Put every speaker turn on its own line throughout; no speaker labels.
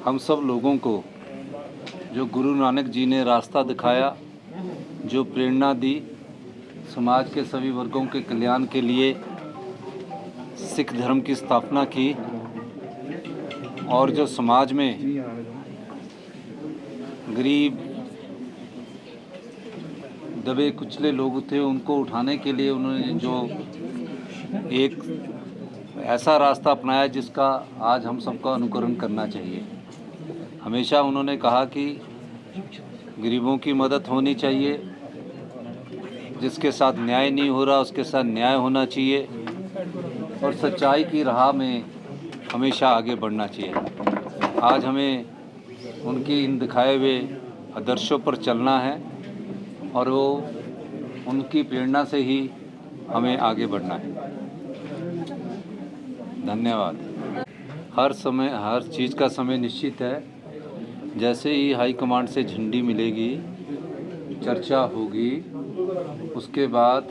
हम सब लोगों को जो गुरु नानक जी ने रास्ता दिखाया, जो प्रेरणा दी, समाज के सभी वर्गों के कल्याण के लिए सिख धर्म की स्थापना की और जो समाज में गरीब दबे कुचले लोग थे उनको उठाने के लिए उन्होंने जो एक ऐसा रास्ता अपनाया जिसका आज हम सबका अनुकरण करना चाहिए। हमेशा उन्होंने कहा कि गरीबों की मदद होनी चाहिए, जिसके साथ न्याय नहीं हो रहा उसके साथ न्याय होना चाहिए और सच्चाई की राह में हमेशा आगे बढ़ना चाहिए। आज हमें उनकी इन दिखाए हुए आदर्शों पर चलना है और वो उनकी प्रेरणा से ही हमें आगे बढ़ना है। धन्यवाद। हर समय हर चीज़ का समय निश्चित है। जैसे ही हाई कमांड से झंडी मिलेगी, चर्चा होगी, उसके बाद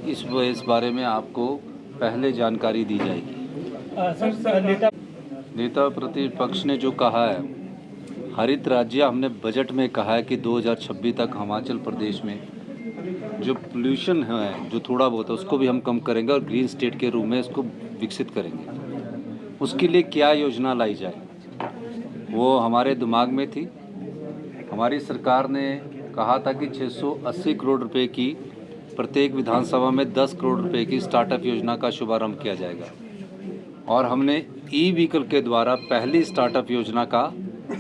इस बारे में आपको पहले जानकारी दी जाएगी। नेता प्रतिपक्ष ने जो कहा है, हरित राज्य हमने बजट में कहा है कि 2026 तक हिमाचल प्रदेश में जो पोल्यूशन है जो थोड़ा बहुत है उसको भी हम कम करेंगे और ग्रीन स्टेट के रूप में इसको विकसित करेंगे। उसके लिए क्या योजना लाई जाए वो हमारे दिमाग में थी। हमारी सरकार ने कहा था कि 680 करोड़ रुपए की प्रत्येक विधानसभा में 10 करोड़ रुपए की स्टार्टअप योजना का शुभारंभ किया जाएगा और हमने ई व्हीकल के द्वारा पहली स्टार्टअप योजना का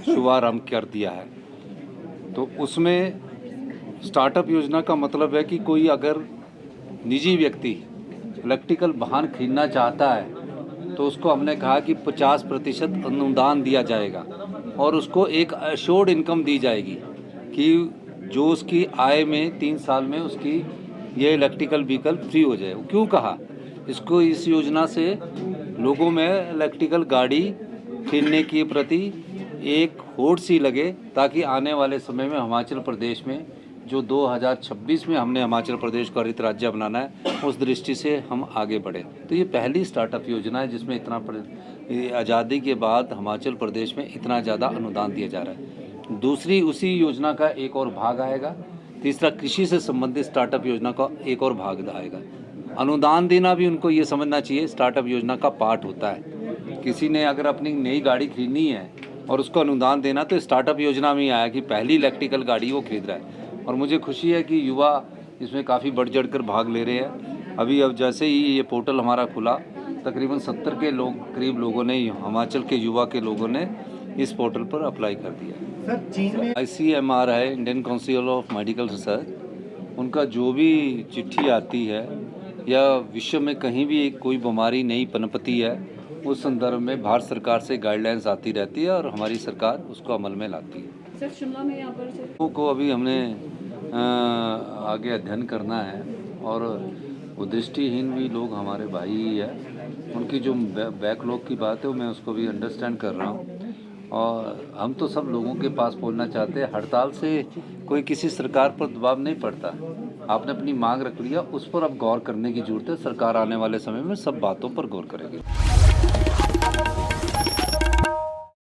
शुभारंभ कर दिया है। तो उसमें स्टार्टअप योजना का मतलब है कि कोई अगर निजी व्यक्ति इलेक्ट्रिकल वाहन खरीदना चाहता है तो उसको हमने कहा कि 50% अनुदान दिया जाएगा और उसको एक एश्योर्ड इनकम दी जाएगी कि जो उसकी आय में 3 साल में उसकी ये इलेक्ट्रिकल व्हीकल फ्री हो जाए। क्यों कहा इसको? इस योजना से लोगों में इलेक्ट्रिकल गाड़ी खरीदने के प्रति एक होड़ सी लगे ताकि आने वाले समय में हिमाचल प्रदेश में जो 2026 में हमने हिमाचल प्रदेश को हरित राज्य बनाना है उस दृष्टि से हम आगे बढ़े। तो ये पहली स्टार्टअप योजना है जिसमें इतना आज़ादी के बाद हिमाचल प्रदेश में इतना ज़्यादा अनुदान दिया जा रहा है। दूसरी उसी योजना का एक और भाग आएगा। तीसरा कृषि से संबंधित स्टार्टअप योजना का एक और भाग आएगा। अनुदान देना भी उनको ये समझना चाहिए स्टार्टअप योजना का पार्ट होता है। किसी ने अगर अपनी नई गाड़ी खरीदनी है और उसको अनुदान देना तो स्टार्टअप योजना में ही आया कि पहली इलेक्ट्रिकल गाड़ी वो खरीद रहा है। और मुझे खुशी है कि युवा इसमें काफ़ी बढ़ चढ़कर भाग ले रहे हैं। अब जैसे ही ये पोर्टल हमारा खुला तकरीबन 70 के करीब लोगों ने, हिमाचल के युवा के लोगों ने इस पोर्टल पर अप्लाई कर दिया।
सर चीन में
ICMR है, Indian council of medical research, उनका जो भी चिट्ठी आती है या विश्व में कहीं भी कोई बीमारी नई पनपती है उस संदर्भ में भारत सरकार से गाइडलाइंस आती रहती है और हमारी सरकार उसको अमल में लाती है।
सर शिमला में यहाँ पर
लोगों को अभी हमने आगे अध्ययन करना है और वो दृष्टिहीन भी लोग हमारे भाई ही है। उनकी जो बैकलॉग की बात है वो मैं उसको भी अंडरस्टैंड कर रहा हूँ और हम तो सब लोगों के पास पहुँचना चाहते हैं। हड़ताल से कोई किसी सरकार पर दबाव नहीं पड़ता। आपने अपनी मांग रख लिया, उस पर अब गौर करने की जरूरत है। सरकार आने वाले समय में सब बातों पर गौर करेगी।